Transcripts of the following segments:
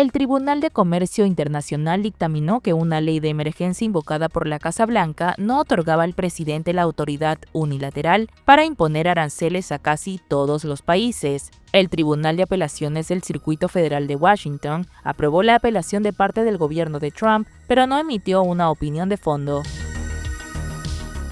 El Tribunal de Comercio Internacional dictaminó que una ley de emergencia invocada por la Casa Blanca no otorgaba al presidente la autoridad unilateral para imponer aranceles a casi todos los países. El Tribunal de Apelaciones del Circuito Federal de Washington aprobó la apelación de parte del gobierno de Trump, pero no emitió una opinión de fondo.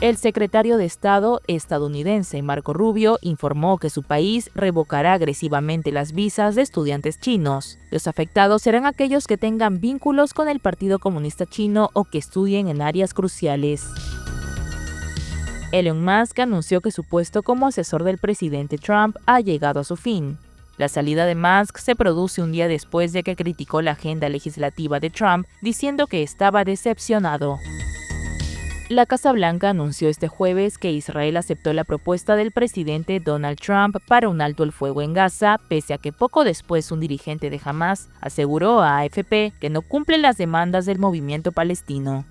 El secretario de Estado estadounidense Marco Rubio informó que su país revocará agresivamente las visas de estudiantes chinos. Los afectados serán aquellos que tengan vínculos con el Partido Comunista Chino o que estudien en áreas cruciales. Elon Musk anunció que su puesto como asesor del presidente Trump ha llegado a su fin. La salida de Musk se produce un día después de que criticó la agenda legislativa de Trump, diciendo que estaba decepcionado. La Casa Blanca anunció este jueves que Israel aceptó la propuesta del presidente Donald Trump para un alto el fuego en Gaza, pese a que poco después un dirigente de Hamás aseguró a AFP que no cumple las demandas del movimiento palestino.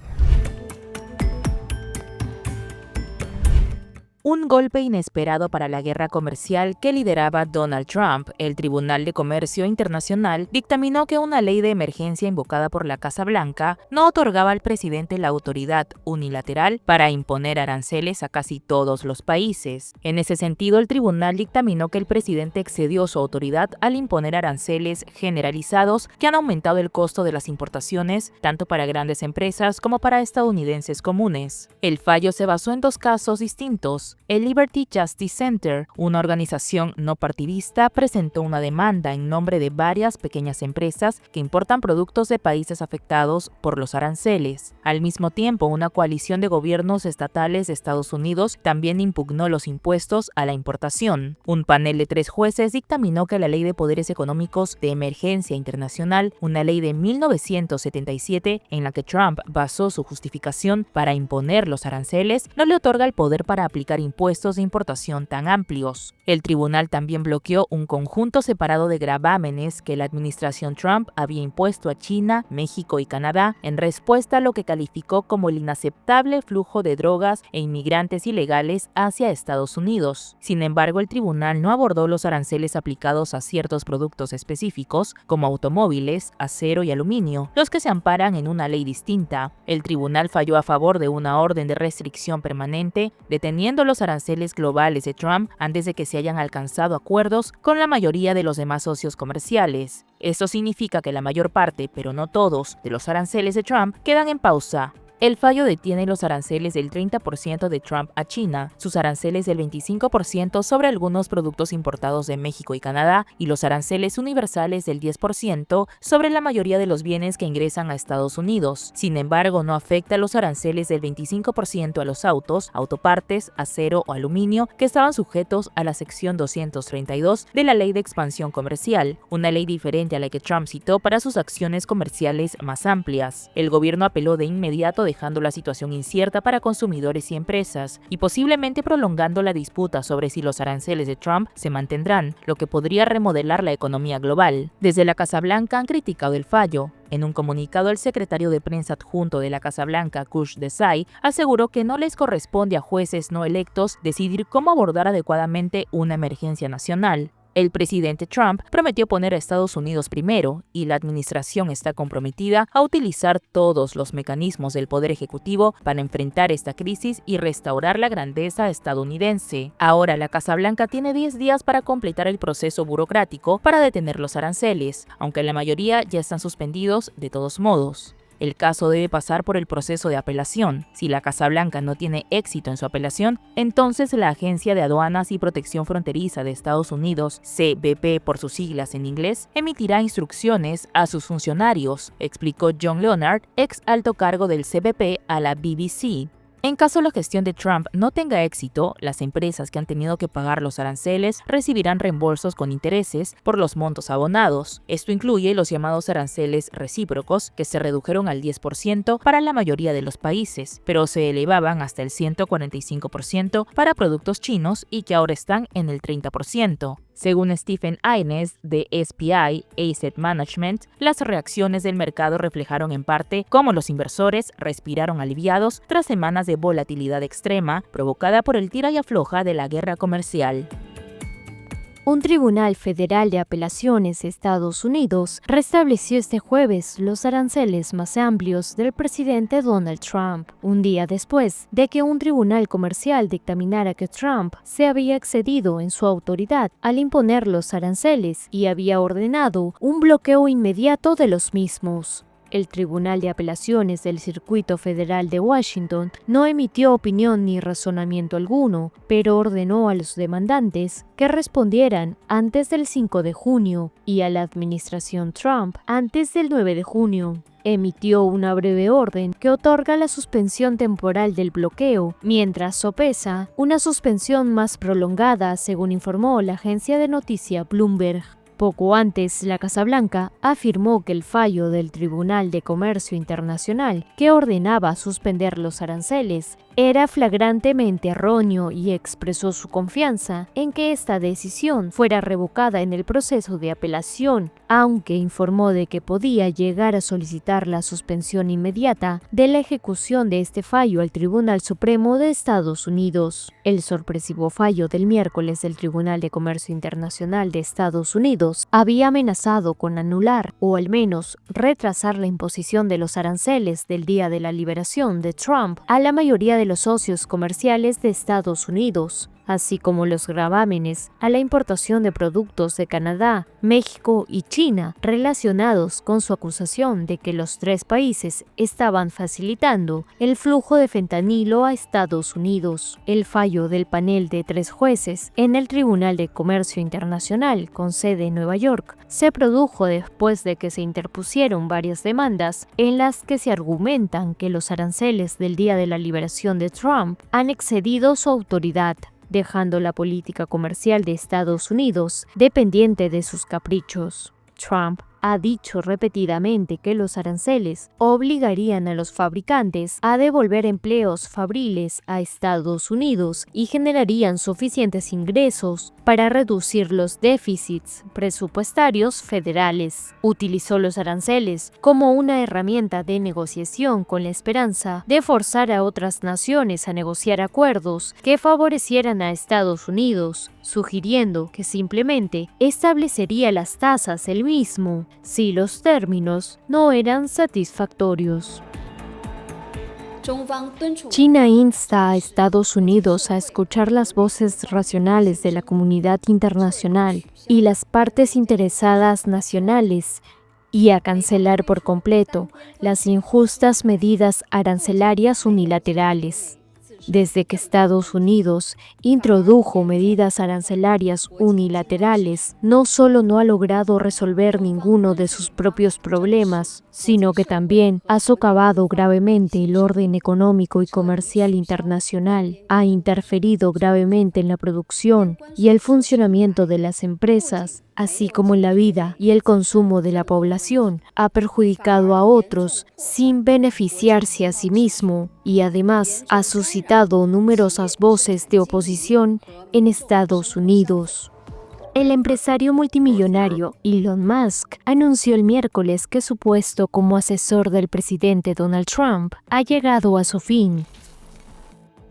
Un golpe inesperado para la guerra comercial que lideraba Donald Trump. El Tribunal de Comercio Internacional dictaminó que una ley de emergencia invocada por la Casa Blanca no otorgaba al presidente la autoridad unilateral para imponer aranceles a casi todos los países. En ese sentido, el tribunal dictaminó que el presidente excedió su autoridad al imponer aranceles generalizados que han aumentado el costo de las importaciones, tanto para grandes empresas como para estadounidenses comunes. El fallo se basó en dos casos distintos. El Liberty Justice Center, una organización no partidista, presentó una demanda en nombre de varias pequeñas empresas que importan productos de países afectados por los aranceles. Al mismo tiempo, una coalición de gobiernos estatales de Estados Unidos también impugnó los impuestos a la importación. Un panel de 3 jueces dictaminó que la Ley de Poderes Económicos de Emergencia Internacional, una ley de 1977 en la que Trump basó su justificación para imponer los aranceles, no le otorga el poder para aplicar impuestos de importación tan amplios. El tribunal también bloqueó un conjunto separado de gravámenes que la administración Trump había impuesto a China, México y Canadá en respuesta a lo que calificó como el inaceptable flujo de drogas e inmigrantes ilegales hacia Estados Unidos. Sin embargo, el tribunal no abordó los aranceles aplicados a ciertos productos específicos, como automóviles, acero y aluminio, los que se amparan en una ley distinta. El tribunal falló a favor de una orden de restricción permanente, deteniendo los aranceles globales de Trump antes de que se hayan alcanzado acuerdos con la mayoría de los demás socios comerciales. Esto significa que la mayor parte, pero no todos, de los aranceles de Trump quedan en pausa. El fallo detiene los aranceles del 30% de Trump a China, sus aranceles del 25% sobre algunos productos importados de México y Canadá y los aranceles universales del 10% sobre la mayoría de los bienes que ingresan a Estados Unidos. Sin embargo, no afecta los aranceles del 25% a los autos, autopartes, acero o aluminio que estaban sujetos a la sección 232 de la Ley de Expansión Comercial, una ley diferente a la que Trump citó para sus acciones comerciales más amplias. El gobierno apeló de inmediato, dejando la situación incierta para consumidores y empresas, y posiblemente prolongando la disputa sobre si los aranceles de Trump se mantendrán, lo que podría remodelar la economía global. Desde la Casa Blanca han criticado el fallo. En un comunicado, el secretario de prensa adjunto de la Casa Blanca, Kush Desai, aseguró que no les corresponde a jueces no electos decidir cómo abordar adecuadamente una emergencia nacional. El presidente Trump prometió poner a Estados Unidos primero y la administración está comprometida a utilizar todos los mecanismos del poder ejecutivo para enfrentar esta crisis y restaurar la grandeza estadounidense. Ahora la Casa Blanca tiene 10 días para completar el proceso burocrático para detener los aranceles, aunque la mayoría ya están suspendidos de todos modos. El caso debe pasar por el proceso de apelación. Si la Casa Blanca no tiene éxito en su apelación, entonces la Agencia de Aduanas y Protección Fronteriza de Estados Unidos, CBP por sus siglas en inglés, emitirá instrucciones a sus funcionarios, explicó John Leonard, ex alto cargo del CBP a la BBC. En caso la gestión de Trump no tenga éxito, las empresas que han tenido que pagar los aranceles recibirán reembolsos con intereses por los montos abonados. Esto incluye los llamados aranceles recíprocos, que se redujeron al 10% para la mayoría de los países, pero se elevaban hasta el 145% para productos chinos y que ahora están en el 30%. Según Stephen Aynes de SPI Asset Management, las reacciones del mercado reflejaron en parte cómo los inversores respiraron aliviados tras semanas de volatilidad extrema provocada por el tira y afloja de la guerra comercial. Un tribunal federal de apelaciones de Estados Unidos restableció este jueves los aranceles más amplios del presidente Donald Trump, un día después de que un tribunal comercial dictaminara que Trump se había excedido en su autoridad al imponer los aranceles y había ordenado un bloqueo inmediato de los mismos. El Tribunal de Apelaciones del Circuito Federal de Washington no emitió opinión ni razonamiento alguno, pero ordenó a los demandantes que respondieran antes del 5 de junio y a la administración Trump antes del 9 de junio. Emitió una breve orden que otorga la suspensión temporal del bloqueo, mientras sopesa una suspensión más prolongada, según informó la agencia de noticia Bloomberg. Poco antes, la Casa Blanca afirmó que el fallo del Tribunal de Comercio Internacional, que ordenaba suspender los aranceles, era flagrantemente erróneo y expresó su confianza en que esta decisión fuera revocada en el proceso de apelación, aunque informó de que podía llegar a solicitar la suspensión inmediata de la ejecución de este fallo al Tribunal Supremo de Estados Unidos. El sorpresivo fallo del miércoles del Tribunal de Comercio Internacional de Estados Unidos había amenazado con anular o al menos retrasar la imposición de los aranceles del día de la liberación de Trump a la mayoría de los socios comerciales de Estados Unidos, así como los gravámenes a la importación de productos de Canadá, México y China relacionados con su acusación de que los tres países estaban facilitando el flujo de fentanilo a Estados Unidos. El fallo del panel de 3 jueces en el Tribunal de Comercio Internacional con sede en Nueva York se produjo después de que se interpusieron varias demandas en las que se argumentan que los aranceles del día de la liberación de Trump han excedido su autoridad, dejando la política comercial de Estados Unidos dependiente de sus caprichos. Trump ha dicho repetidamente que los aranceles obligarían a los fabricantes a devolver empleos fabriles a Estados Unidos y generarían suficientes ingresos para reducir los déficits presupuestarios federales. Utilizó los aranceles como una herramienta de negociación con la esperanza de forzar a otras naciones a negociar acuerdos que favorecieran a Estados Unidos, sugiriendo que simplemente establecería las tasas él mismo si los términos no eran satisfactorios. China insta a Estados Unidos a escuchar las voces racionales de la comunidad internacional y las partes interesadas nacionales y a cancelar por completo las injustas medidas arancelarias unilaterales. Desde que Estados Unidos introdujo medidas arancelarias unilaterales, no solo no ha logrado resolver ninguno de sus propios problemas, sino que también ha socavado gravemente el orden económico y comercial internacional, ha interferido gravemente en la producción y el funcionamiento de las empresas, así como en la vida y el consumo de la población, ha perjudicado a otros sin beneficiarse a sí mismo y además ha suscitado numerosas voces de oposición en Estados Unidos. El empresario multimillonario Elon Musk anunció el miércoles que su puesto como asesor del presidente Donald Trump ha llegado a su fin.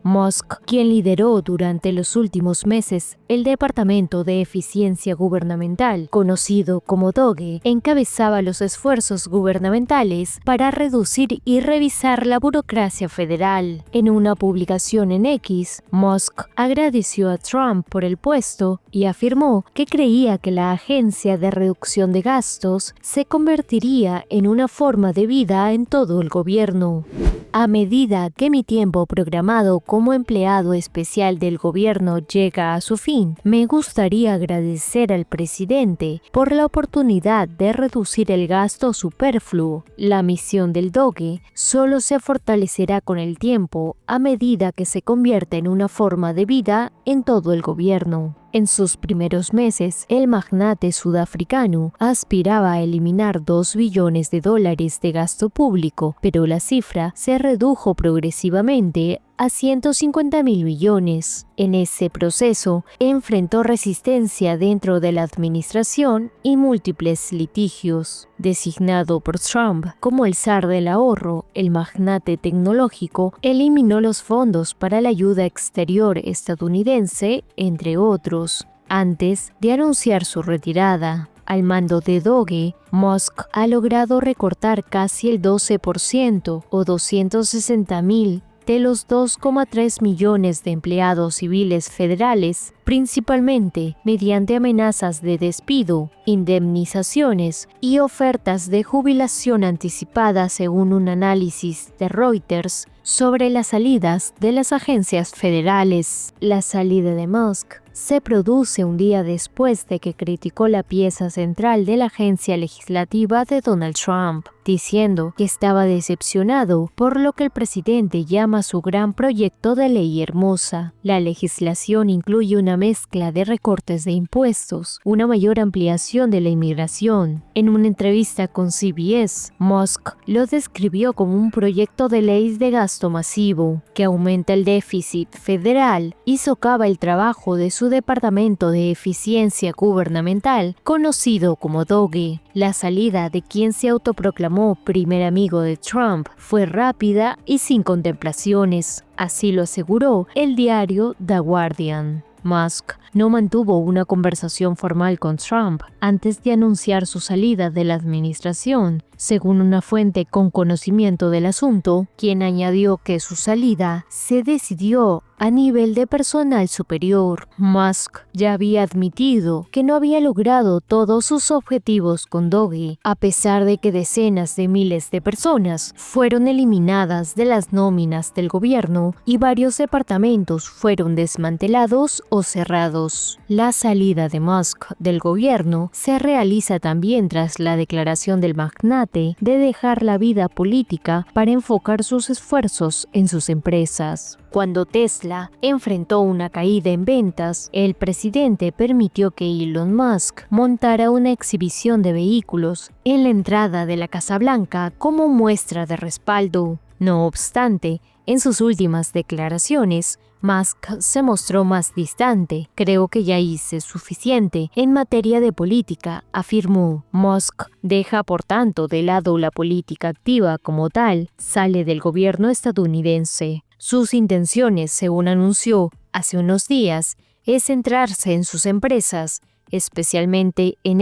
Musk, quien lideró durante los últimos meses el Departamento de Eficiencia Gubernamental, conocido como DOGE, encabezaba los esfuerzos gubernamentales para reducir y revisar la burocracia federal. En una publicación en X, Musk agradeció a Trump por el puesto y afirmó que creía que la Agencia de Reducción de Gastos se convertiría en una forma de vida en todo el gobierno. A medida que mi tiempo programado como empleado especial del gobierno llega a su fin, me gustaría agradecer al presidente por la oportunidad de reducir el gasto superfluo. La misión del DOGE solo se fortalecerá con el tiempo a medida que se convierta en una forma de vida en todo el gobierno. En sus primeros meses, el magnate sudafricano aspiraba a eliminar $2 billones de gasto público, pero la cifra se redujo progresivamente a 150.000 millones. En ese proceso, enfrentó resistencia dentro de la administración y múltiples litigios. Designado por Trump como el zar del ahorro, el magnate tecnológico eliminó los fondos para la ayuda exterior estadounidense, entre otros. antes de anunciar su retirada. Al mando de Doge, Musk ha logrado recortar casi el 12% o 260.000 de los 2,3 millones de empleados civiles federales, principalmente mediante amenazas de despido, indemnizaciones y ofertas de jubilación anticipada, según un análisis de Reuters sobre las salidas de las agencias federales. La salida de Musk se produce un día después de que criticó la pieza central de la agencia legislativa de Donald Trump, diciendo que estaba decepcionado por lo que el presidente llama su gran proyecto de ley hermosa. La legislación incluye una mezcla de recortes de impuestos, una mayor ampliación de la inmigración. En una entrevista con CBS, Musk lo describió como un proyecto de ley de gasto masivo, que aumenta el déficit federal y socava el trabajo de su Departamento de Eficiencia Gubernamental, conocido como DOGE. La salida de quien se autoproclamó primer amigo de Trump fue rápida y sin contemplaciones, así lo aseguró el diario The Guardian. Musk no mantuvo una conversación formal con Trump antes de anunciar su salida de la administración, según una fuente con conocimiento del asunto, quien añadió que su salida se decidió a nivel de personal superior. Musk ya había admitido que no había logrado todos sus objetivos con Doge, a pesar de que decenas de miles de personas fueron eliminadas de las nóminas del gobierno y varios departamentos fueron desmantelados o cerrados. La salida de Musk del gobierno se realiza también tras la declaración del magnate de dejar la vida política para enfocar sus esfuerzos en sus empresas. Cuando Tesla enfrentó una caída en ventas, el presidente permitió que Elon Musk montara una exhibición de vehículos en la entrada de la Casa Blanca como muestra de respaldo. No obstante, en sus últimas declaraciones, Musk se mostró más distante. Creo que ya hice suficiente en materia de política, afirmó. Musk deja por tanto de lado la política activa como tal, sale del gobierno estadounidense. Sus intenciones, según anunció hace unos días, es centrarse en sus empresas, especialmente en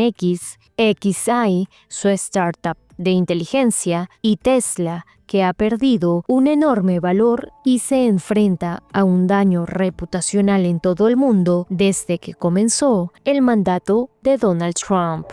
XAI, su startup de inteligencia, y Tesla, que ha perdido un enorme valor y se enfrenta a un daño reputacional en todo el mundo desde que comenzó el mandato de Donald Trump.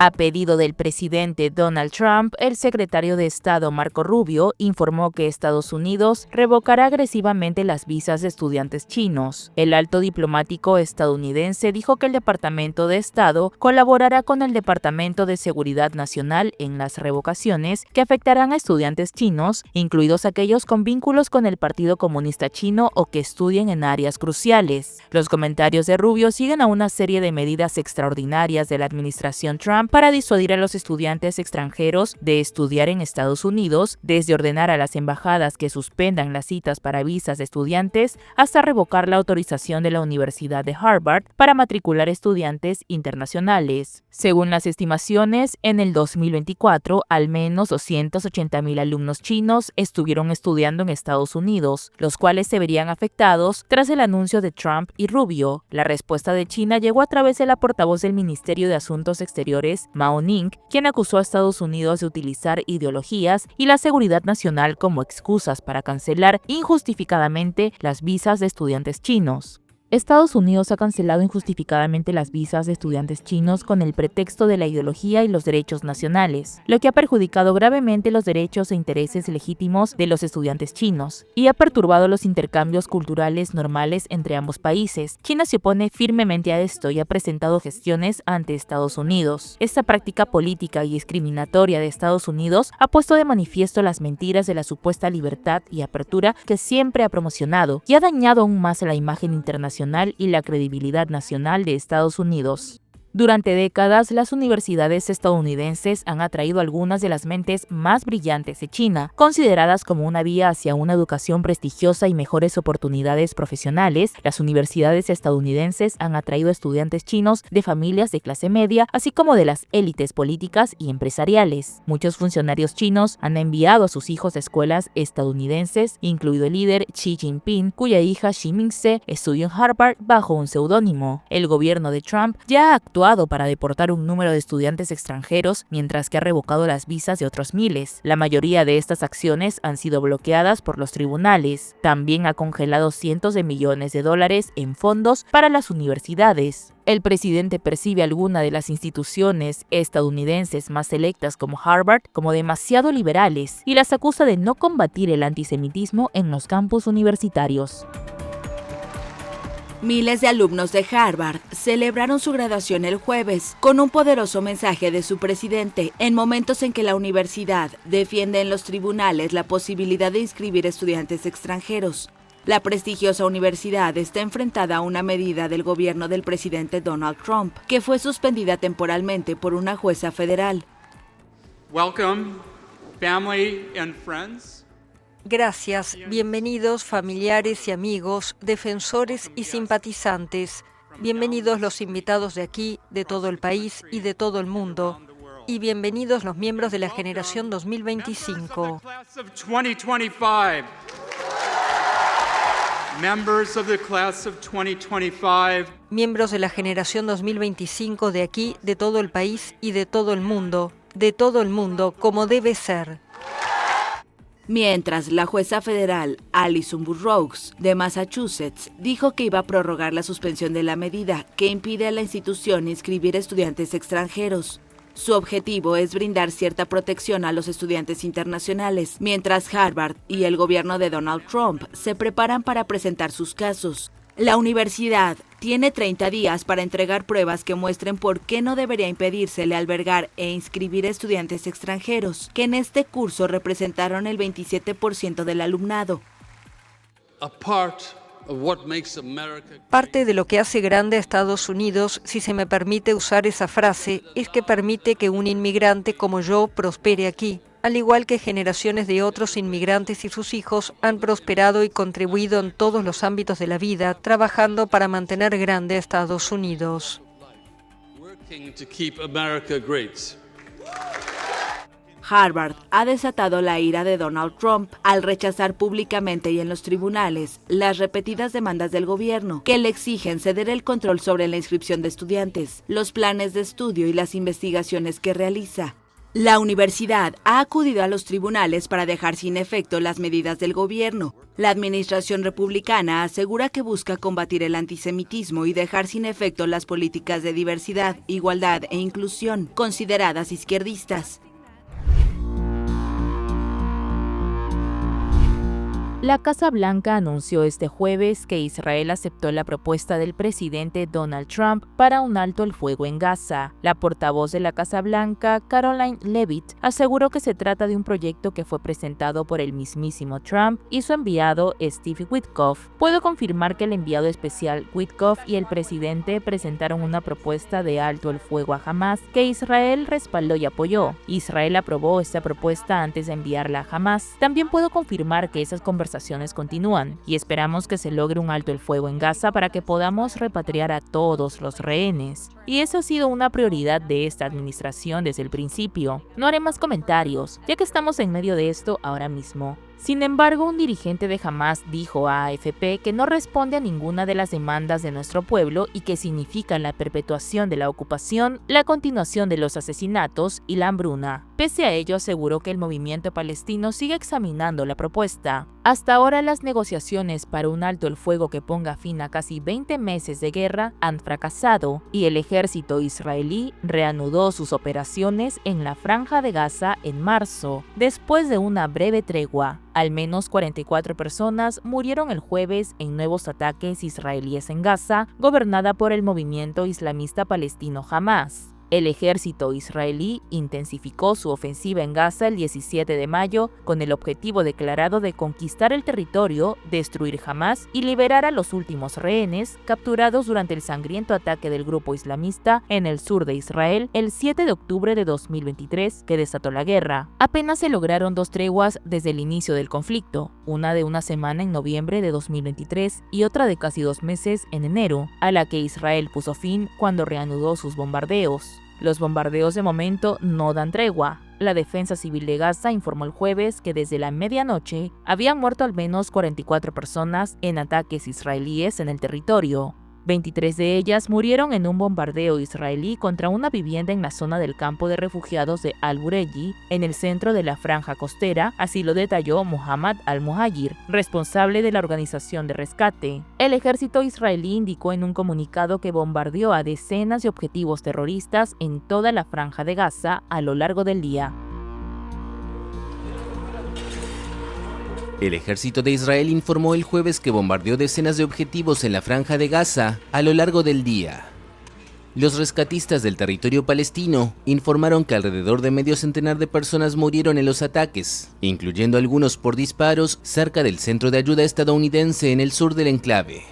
A pedido del presidente Donald Trump, el secretario de Estado Marco Rubio informó que Estados Unidos revocará agresivamente las visas de estudiantes chinos. El alto diplomático estadounidense dijo que el Departamento de Estado colaborará con el Departamento de Seguridad Nacional en las revocaciones que afectarán a estudiantes chinos, incluidos aquellos con vínculos con el Partido Comunista Chino o que estudien en áreas cruciales. Los comentarios de Rubio siguen a una serie de medidas extraordinarias de la administración Trump para disuadir a los estudiantes extranjeros de estudiar en Estados Unidos, desde ordenar a las embajadas que suspendan las citas para visas de estudiantes hasta revocar la autorización de la Universidad de Harvard para matricular estudiantes internacionales. Según las estimaciones, en el 2024, al menos 280.000 alumnos chinos estuvieron estudiando en Estados Unidos, los cuales se verían afectados tras el anuncio de Trump y Rubio. La respuesta de China llegó a través de la portavoz del Ministerio de Asuntos Exteriores, Mao Ning, quien acusó a Estados Unidos de utilizar ideologías y la seguridad nacional como excusas para cancelar injustificadamente las visas de estudiantes chinos. Estados Unidos ha cancelado injustificadamente las visas de estudiantes chinos con el pretexto de la ideología y los derechos nacionales, lo que ha perjudicado gravemente los derechos e intereses legítimos de los estudiantes chinos y ha perturbado los intercambios culturales normales entre ambos países. China se opone firmemente a esto y ha presentado gestiones ante Estados Unidos. Esta práctica política y discriminatoria de Estados Unidos ha puesto de manifiesto las mentiras de la supuesta libertad y apertura que siempre ha promocionado y ha dañado aún más la imagen internacional y la credibilidad nacional de Estados Unidos. Durante décadas, las universidades estadounidenses han atraído algunas de las mentes más brillantes de China, consideradas como una vía hacia una educación prestigiosa y mejores oportunidades profesionales. Las universidades estadounidenses han atraído estudiantes chinos de familias de clase media, así como de las élites políticas y empresariales. Muchos funcionarios chinos han enviado a sus hijos a escuelas estadounidenses, incluido el líder Xi Jinping, cuya hija Xi Mingse estudió en Harvard bajo un seudónimo. El gobierno de Trump ya ha actuado para deportar un número de estudiantes extranjeros, mientras que ha revocado las visas de otros miles. La mayoría de estas acciones han sido bloqueadas por los tribunales. También ha congelado cientos de millones de dólares en fondos para las universidades. El presidente percibe alguna de las instituciones estadounidenses más selectas como Harvard como demasiado liberales y las acusa de no combatir el antisemitismo en los campus universitarios. Miles de alumnos de Harvard celebraron su graduación el jueves con un poderoso mensaje de su presidente en momentos en que la universidad defiende en los tribunales la posibilidad de inscribir estudiantes extranjeros. La prestigiosa universidad está enfrentada a una medida del gobierno del presidente Donald Trump, que fue suspendida temporalmente por una jueza federal. Welcome, family and friends. Gracias, bienvenidos familiares y amigos, defensores y simpatizantes. Bienvenidos los invitados de aquí, de todo el país y de todo el mundo. Y bienvenidos los miembros de la generación 2025. Miembros de la generación 2025 de aquí, de todo el país y de todo el mundo, como debe ser. Mientras, la jueza federal Alison Burroughs, de Massachusetts, dijo que iba a prorrogar la suspensión de la medida que impide a la institución inscribir estudiantes extranjeros. Su objetivo es brindar cierta protección a los estudiantes internacionales, mientras Harvard y el gobierno de Donald Trump se preparan para presentar sus casos. La universidad tiene 30 días para entregar pruebas que muestren por qué no debería impedírsele albergar e inscribir estudiantes extranjeros, que en este curso representaron el 27% del alumnado. Parte de lo que hace grande a Estados Unidos, si se me permite usar esa frase, es que permite que un inmigrante como yo prospere aquí, al igual que generaciones de otros inmigrantes y sus hijos han prosperado y contribuido en todos los ámbitos de la vida, trabajando para mantener grande a Estados Unidos. Harvard ha desatado la ira de Donald Trump al rechazar públicamente y en los tribunales las repetidas demandas del gobierno que le exigen ceder el control sobre la inscripción de estudiantes, los planes de estudio y las investigaciones que realiza. La universidad ha acudido a los tribunales para dejar sin efecto las medidas del gobierno. La administración republicana asegura que busca combatir el antisemitismo y dejar sin efecto las políticas de diversidad, igualdad e inclusión, consideradas izquierdistas. La Casa Blanca anunció este jueves que Israel aceptó la propuesta del presidente Donald Trump para un alto el fuego en Gaza. La portavoz de la Casa Blanca, Caroline Leavitt, aseguró que se trata de un proyecto que fue presentado por el mismísimo Trump y su enviado Steve Witkoff. Puedo confirmar que el enviado especial Witkoff y el presidente presentaron una propuesta de alto el fuego a Hamas que Israel respaldó y apoyó. Israel aprobó esta propuesta antes de enviarla a Hamas. También puedo confirmar que esas conversaciones continúan y esperamos que se logre un alto el fuego en Gaza para que podamos repatriar a todos los rehenes. Y eso ha sido una prioridad de esta administración desde el principio. No haré más comentarios, ya que estamos en medio de esto ahora mismo. Sin embargo, un dirigente de Hamas dijo a AFP que no responde a ninguna de las demandas de nuestro pueblo y que significan la perpetuación de la ocupación, la continuación de los asesinatos y la hambruna. Pese a ello, aseguró que el movimiento palestino sigue examinando la propuesta. Hasta ahora, las negociaciones para un alto el fuego que ponga fin a casi 20 meses de guerra han fracasado y el ejército israelí reanudó sus operaciones en la Franja de Gaza en marzo, después de una breve tregua. Al menos 44 personas murieron el jueves en nuevos ataques israelíes en Gaza, gobernada por el movimiento islamista palestino Hamas. El ejército israelí intensificó su ofensiva en Gaza el 17 de mayo con el objetivo declarado de conquistar el territorio, destruir Hamás y liberar a los últimos rehenes capturados durante el sangriento ataque del grupo islamista en el sur de Israel el 7 de octubre de 2023, que desató la guerra. Apenas se lograron 2 treguas desde el inicio del conflicto, una de una semana en noviembre de 2023 y otra de casi 2 meses en enero, a la que Israel puso fin cuando reanudó sus bombardeos. Los bombardeos de momento no dan tregua. La Defensa Civil de Gaza informó el jueves que desde la medianoche habían muerto al menos 44 personas en ataques israelíes en el territorio. 23 de ellas murieron en un bombardeo israelí contra una vivienda en la zona del campo de refugiados de Al-Bureji, en el centro de la franja costera, así lo detalló Mohammad al-Muhajir, responsable de la organización de rescate. El ejército israelí indicó en un comunicado que bombardeó a decenas de objetivos terroristas en toda la franja de Gaza a lo largo del día. El ejército de Israel informó el jueves que bombardeó decenas de objetivos en la franja de Gaza a lo largo del día. Los rescatistas del territorio palestino informaron que alrededor de medio centenar de personas murieron en los ataques, incluyendo algunos por disparos cerca del centro de ayuda estadounidense en el sur del enclave.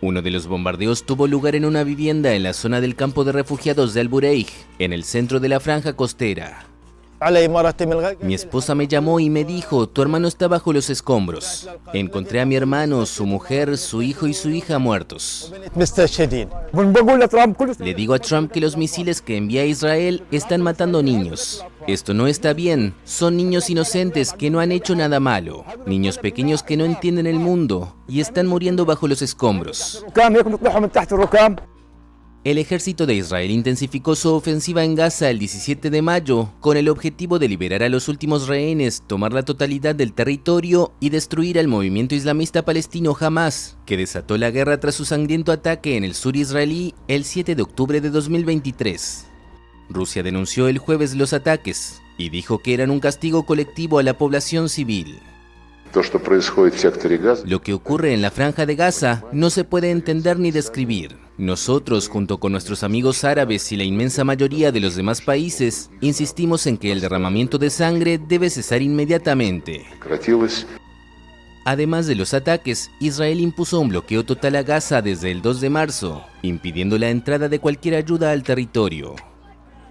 Uno de los bombardeos tuvo lugar en una vivienda en la zona del campo de refugiados de Al-Bureij, en el centro de la franja costera. Mi esposa me llamó y me dijo, tu hermano está bajo los escombros. Encontré a mi hermano, su mujer, su hijo y su hija muertos. Le digo a Trump que los misiles que envía a Israel están matando niños. Esto no está bien. Son niños inocentes que no han hecho nada malo. Niños pequeños que no entienden el mundo y están muriendo bajo los escombros. El ejército de Israel intensificó su ofensiva en Gaza el 17 de mayo con el objetivo de liberar a los últimos rehenes, tomar la totalidad del territorio y destruir al movimiento islamista palestino Hamás, que desató la guerra tras su sangriento ataque en el sur israelí el 7 de octubre de 2023. Rusia denunció el jueves los ataques y dijo que eran un castigo colectivo a la población civil. Lo que ocurre en la franja de Gaza no se puede entender ni describir. Nosotros, junto con nuestros amigos árabes y la inmensa mayoría de los demás países, insistimos en que el derramamiento de sangre debe cesar inmediatamente. Además de los ataques, Israel impuso un bloqueo total a Gaza desde el 2 de marzo, impidiendo la entrada de cualquier ayuda al territorio.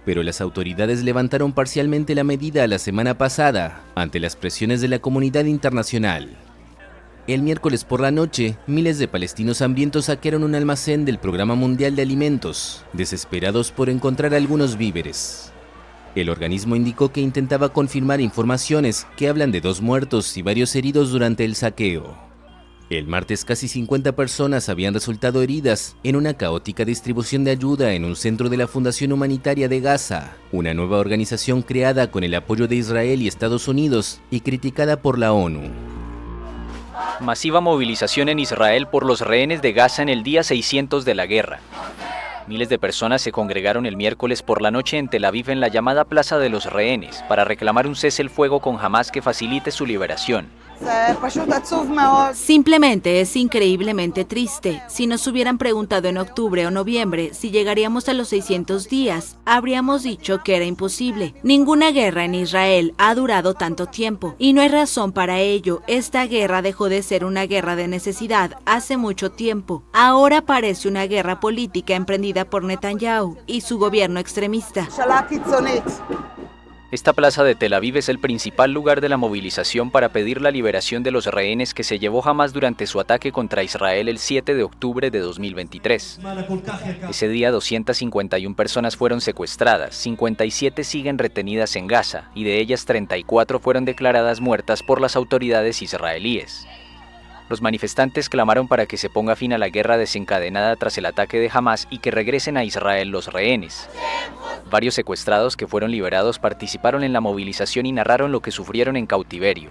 Pero las autoridades levantaron parcialmente la medida la semana pasada, ante las presiones de la comunidad internacional. El miércoles por la noche, miles de palestinos hambrientos saquearon un almacén del Programa Mundial de Alimentos, desesperados por encontrar algunos víveres. El organismo indicó que intentaba confirmar informaciones que hablan de 2 muertos y varios heridos durante el saqueo. El martes casi 50 personas habían resultado heridas en una caótica distribución de ayuda en un centro de la Fundación Humanitaria de Gaza, una nueva organización creada con el apoyo de Israel y Estados Unidos y criticada por la ONU. Masiva movilización en Israel por los rehenes de Gaza en el día 600 de la guerra. Miles de personas se congregaron el miércoles por la noche en Tel Aviv en la llamada Plaza de los Rehenes para reclamar un cese el fuego con Hamás que facilite su liberación. Simplemente es increíblemente triste. Si nos hubieran preguntado en octubre o noviembre si llegaríamos a los 600 días, habríamos dicho que era imposible. Ninguna guerra en Israel ha durado tanto tiempo y no hay razón para ello. Esta guerra dejó de ser una guerra de necesidad hace mucho tiempo. Ahora parece una guerra política emprendida por Netanyahu y su gobierno extremista. Esta plaza de Tel Aviv es el principal lugar de la movilización para pedir la liberación de los rehenes que se llevó Hamás durante su ataque contra Israel el 7 de octubre de 2023. Ese día 251 personas fueron secuestradas, 57 siguen retenidas en Gaza y de ellas 34 fueron declaradas muertas por las autoridades israelíes. Los manifestantes clamaron para que se ponga fin a la guerra desencadenada tras el ataque de Hamás y que regresen a Israel los rehenes. Varios secuestrados que fueron liberados participaron en la movilización y narraron lo que sufrieron en cautiverio.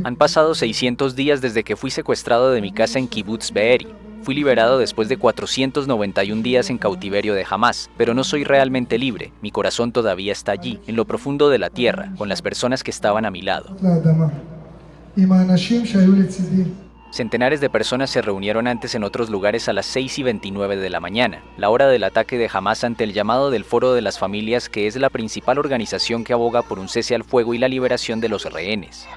Han pasado 600 días desde que fui secuestrado de mi casa en Kibbutz Be'eri. Fui liberado después de 491 días en cautiverio de Hamás, pero no soy realmente libre. Mi corazón todavía está allí, en lo profundo de la tierra, con las personas que estaban a mi lado. Centenares de personas se reunieron antes en otros lugares a las 6:29 de la mañana, la hora del ataque de Hamás ante el llamado del Foro de las Familias, que es la principal organización que aboga por un cese al fuego y la liberación de los rehenes.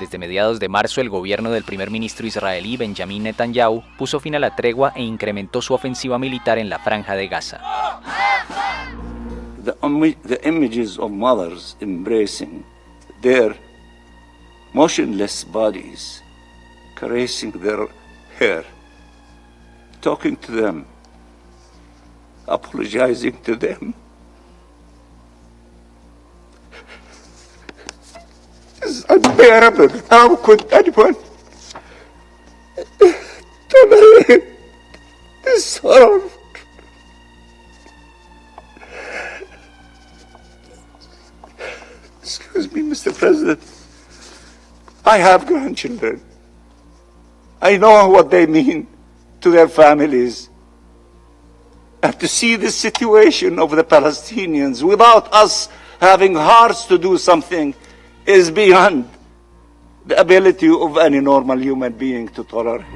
Desde mediados de marzo, el gobierno del primer ministro israelí Benjamin Netanyahu puso fin a la tregua e incrementó su ofensiva militar en la Franja de Gaza. The images of mothers embracing their motionless bodies, caressing their hair, talking to them, apologizing to them. It's unbearable. How could anyone tolerate this horror? Excuse me, Mr. President. I have grandchildren. I know what they mean to their families. And to see the situation of the Palestinians without us having hearts to do something is beyond the ability of any normal human being to tolerate.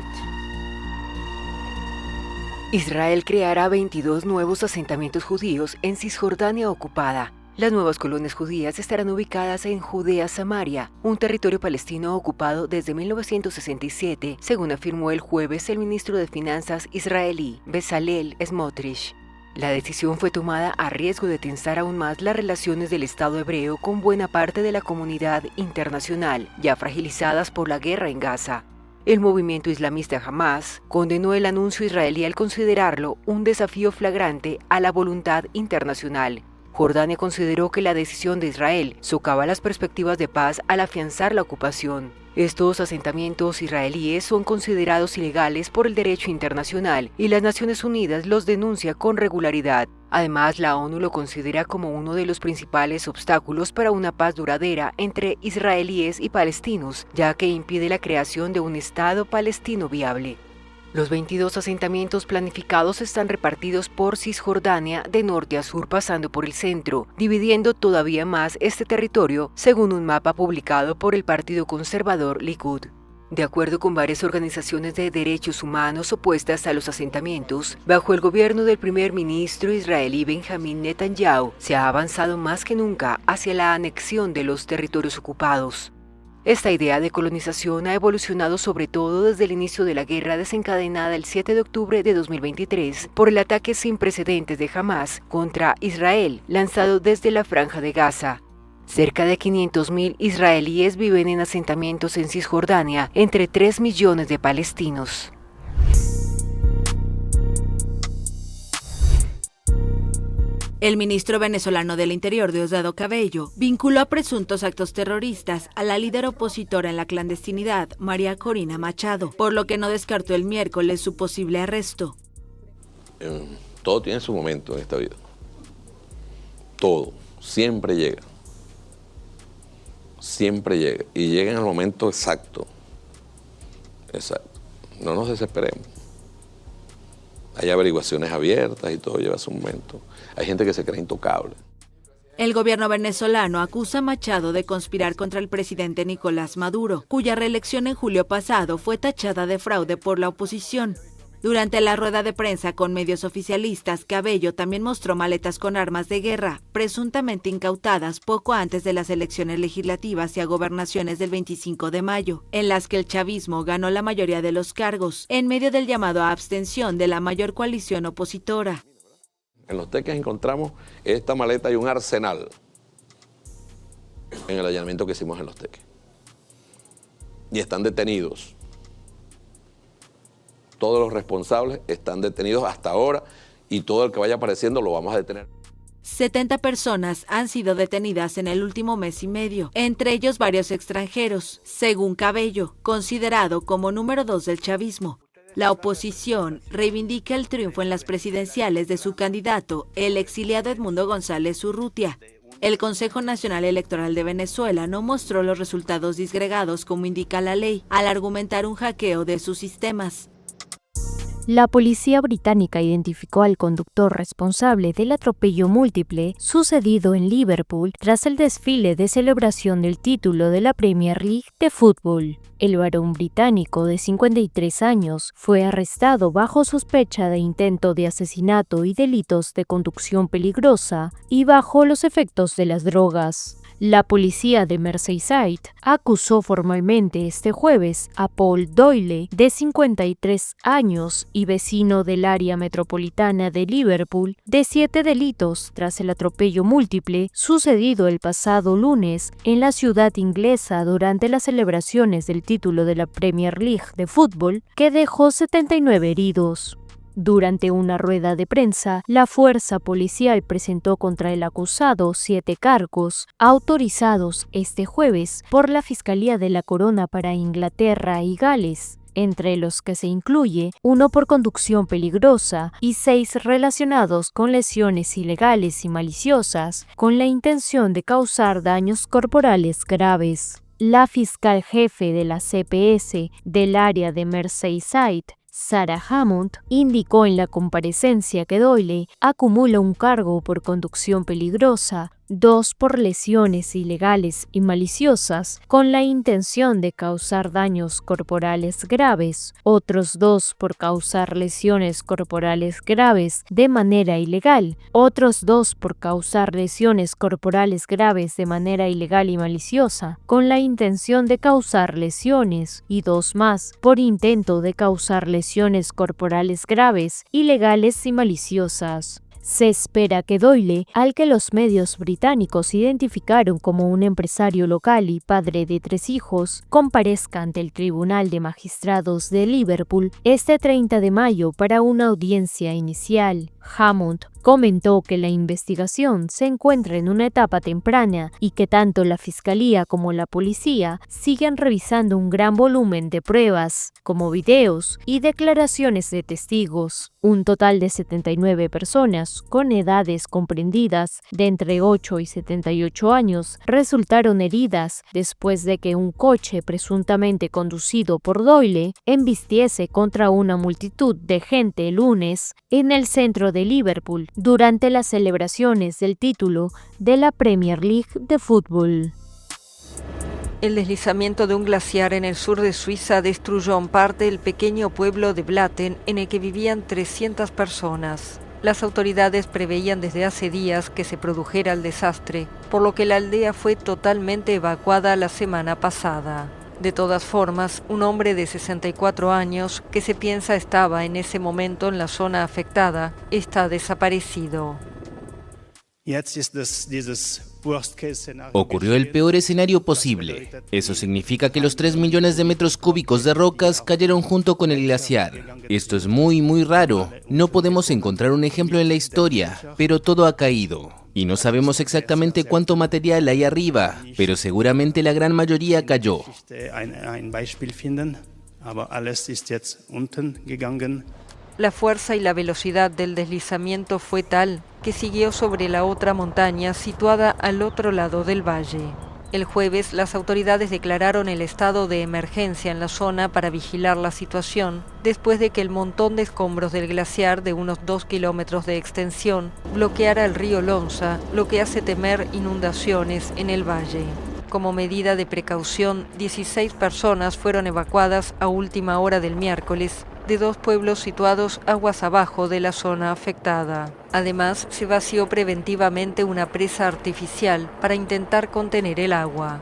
Israel creará 22 nuevos asentamientos judíos en Cisjordania ocupada. Las nuevas colonias judías estarán ubicadas en Judea-Samaria, un territorio palestino ocupado desde 1967, según afirmó el jueves el ministro de Finanzas israelí, Bezalel Smotrich. La decisión fue tomada a riesgo de tensar aún más las relaciones del Estado hebreo con buena parte de la comunidad internacional, ya fragilizadas por la guerra en Gaza. El movimiento islamista Hamás condenó el anuncio israelí al considerarlo un desafío flagrante a la voluntad internacional. Jordania consideró que la decisión de Israel socava las perspectivas de paz al afianzar la ocupación. Estos asentamientos israelíes son considerados ilegales por el derecho internacional y las Naciones Unidas los denuncia con regularidad. Además, la ONU lo considera como uno de los principales obstáculos para una paz duradera entre israelíes y palestinos, ya que impide la creación de un Estado palestino viable. Los 22 asentamientos planificados están repartidos por Cisjordania de norte a sur pasando por el centro, dividiendo todavía más este territorio según un mapa publicado por el partido conservador Likud. De acuerdo con varias organizaciones de derechos humanos opuestas a los asentamientos, bajo el gobierno del primer ministro israelí Benjamin Netanyahu, se ha avanzado más que nunca hacia la anexión de los territorios ocupados. Esta idea de colonización ha evolucionado sobre todo desde el inicio de la guerra desencadenada el 7 de octubre de 2023 por el ataque sin precedentes de Hamás contra Israel, lanzado desde la Franja de Gaza. Cerca de 500.000 israelíes viven en asentamientos en Cisjordania, entre 3 millones de palestinos. El ministro venezolano del Interior, Diosdado Cabello, vinculó a presuntos actos terroristas a la líder opositora en la clandestinidad, María Corina Machado, por lo que no descartó el miércoles su posible arresto. Todo tiene su momento en esta vida. Todo. Siempre llega. Siempre llega. Y llega en el momento exacto. Exacto. No nos desesperemos. Hay averiguaciones abiertas y todo lleva su momento. Hay gente que se cree intocable. El gobierno venezolano acusa a Machado de conspirar contra el presidente Nicolás Maduro, cuya reelección en julio pasado fue tachada de fraude por la oposición. Durante la rueda de prensa con medios oficialistas, Cabello también mostró maletas con armas de guerra, presuntamente incautadas poco antes de las elecciones legislativas y a gobernaciones del 25 de mayo, en las que el chavismo ganó la mayoría de los cargos, en medio del llamado a abstención de la mayor coalición opositora. En Los Teques encontramos esta maleta y un arsenal en el allanamiento que hicimos en Los Teques. Y están detenidos. Todos los responsables están detenidos hasta ahora y todo el que vaya apareciendo lo vamos a detener. 70 personas han sido detenidas en el último mes y medio, entre ellos varios extranjeros, según Cabello, considerado como número 2 del chavismo. La oposición reivindica el triunfo en las presidenciales de su candidato, el exiliado Edmundo González Urrutia. El Consejo Nacional Electoral de Venezuela no mostró los resultados disgregados como indica la ley, al argumentar un hackeo de sus sistemas. La policía británica identificó al conductor responsable del atropello múltiple sucedido en Liverpool tras el desfile de celebración del título de la Premier League de fútbol. El varón británico de 53 años fue arrestado bajo sospecha de intento de asesinato y delitos de conducción peligrosa y bajo los efectos de las drogas. La policía de Merseyside acusó formalmente este jueves a Paul Doyle, de 53 años y vecino del área metropolitana de Liverpool, de 7 delitos tras el atropello múltiple sucedido el pasado lunes en la ciudad inglesa durante las celebraciones del título de la Premier League de fútbol, que dejó 79 heridos. Durante una rueda de prensa, la fuerza policial presentó contra el acusado 7 cargos, autorizados este jueves por la Fiscalía de la Corona para Inglaterra y Gales, entre los que se incluye 1 por conducción peligrosa y 6 relacionados con lesiones ilegales y maliciosas, con la intención de causar daños corporales graves. La fiscal jefe de la CPS del área de Merseyside, Sarah Hammond, indicó en la comparecencia que Doyle acumula un cargo por conducción peligrosa, 2 por lesiones ilegales y maliciosas con la intención de causar daños corporales graves, otros 2 por causar lesiones corporales graves de manera ilegal, otros 2 por causar lesiones corporales graves de manera ilegal y maliciosa con la intención de causar lesiones, y 2 más por intento de causar lesiones corporales graves, ilegales y maliciosas. Se espera que Doyle, al que los medios británicos identificaron como un empresario local y padre de 3 hijos, comparezca ante el Tribunal de Magistrados de Liverpool este 30 de mayo para una audiencia inicial. Hammond comentó que la investigación se encuentra en una etapa temprana y que tanto la Fiscalía como la policía siguen revisando un gran volumen de pruebas, como videos y declaraciones de testigos. Un total de 79 personas con edades comprendidas de entre 8 y 78 años resultaron heridas después de que un coche presuntamente conducido por Doyle embistiese contra una multitud de gente el lunes en el centro de Liverpool durante las celebraciones del título de la Premier League de fútbol. El deslizamiento de un glaciar en el sur de Suiza destruyó en parte el pequeño pueblo de Blatten en el que vivían 300 personas. Las autoridades preveían desde hace días que se produjera el desastre, por lo que la aldea fue totalmente evacuada la semana pasada. De todas formas, un hombre de 64 años, que se piensa estaba en ese momento en la zona afectada, está desaparecido. Ocurrió el peor escenario posible. Eso significa que los 3 millones de metros cúbicos de rocas cayeron junto con el glaciar. Esto es muy raro. No podemos encontrar un ejemplo en la historia, pero todo ha caído. Y no sabemos exactamente cuánto material hay arriba, pero seguramente la gran mayoría cayó. La fuerza y la velocidad del deslizamiento fue tal que siguió sobre la otra montaña situada al otro lado del valle. El jueves, las autoridades declararon el estado de emergencia en la zona para vigilar la situación, después de que el montón de escombros del glaciar de unos 2 kilómetros de extensión bloqueara el río Lonza, lo que hace temer inundaciones en el valle. Como medida de precaución, 16 personas fueron evacuadas a última hora del miércoles de 2 pueblos situados aguas abajo de la zona afectada. Además, se vació preventivamente una presa artificial para intentar contener el agua.